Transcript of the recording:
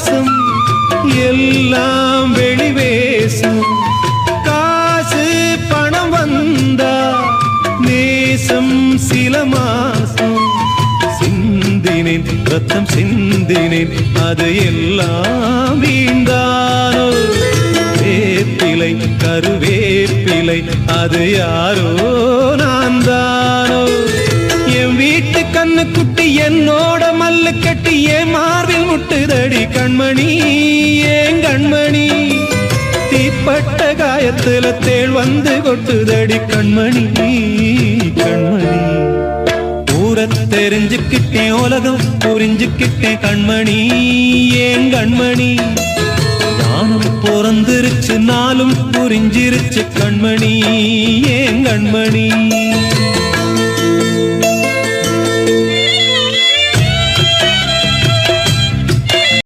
பாசம் எல்லாம் வெளிவேசம். காசு பணம் வந்தா நேசம் சில மாசம். சிந்தினேன் ரத்தம் சிந்தினேன் அது எல்லாம் வீண்டானோ. வேப்பிலை கருவேப்பிலை அது யாரோ நான் தானோ. என் வீட்டு கண்ணு குட்டி என்னோட மல்லு கட்டி என் மார்பில் முட்டுதடி கண்மணி ஏன் கண்மணி. தீப்பட்ட காயத்துல தேள் வந்து கொட்டுதடி கண்மணி கண்மணி. ஊரை தெரிஞ்சுக்கிட்டேன் உலகம் புரிஞ்சுக்கிட்டேன் கண்மணி ஏன் கண்மணி. ஞானம் பிறந்திருச்சு நாளும் புரிஞ்சிருச்சு கண்மணி ஏன் கண்மணி.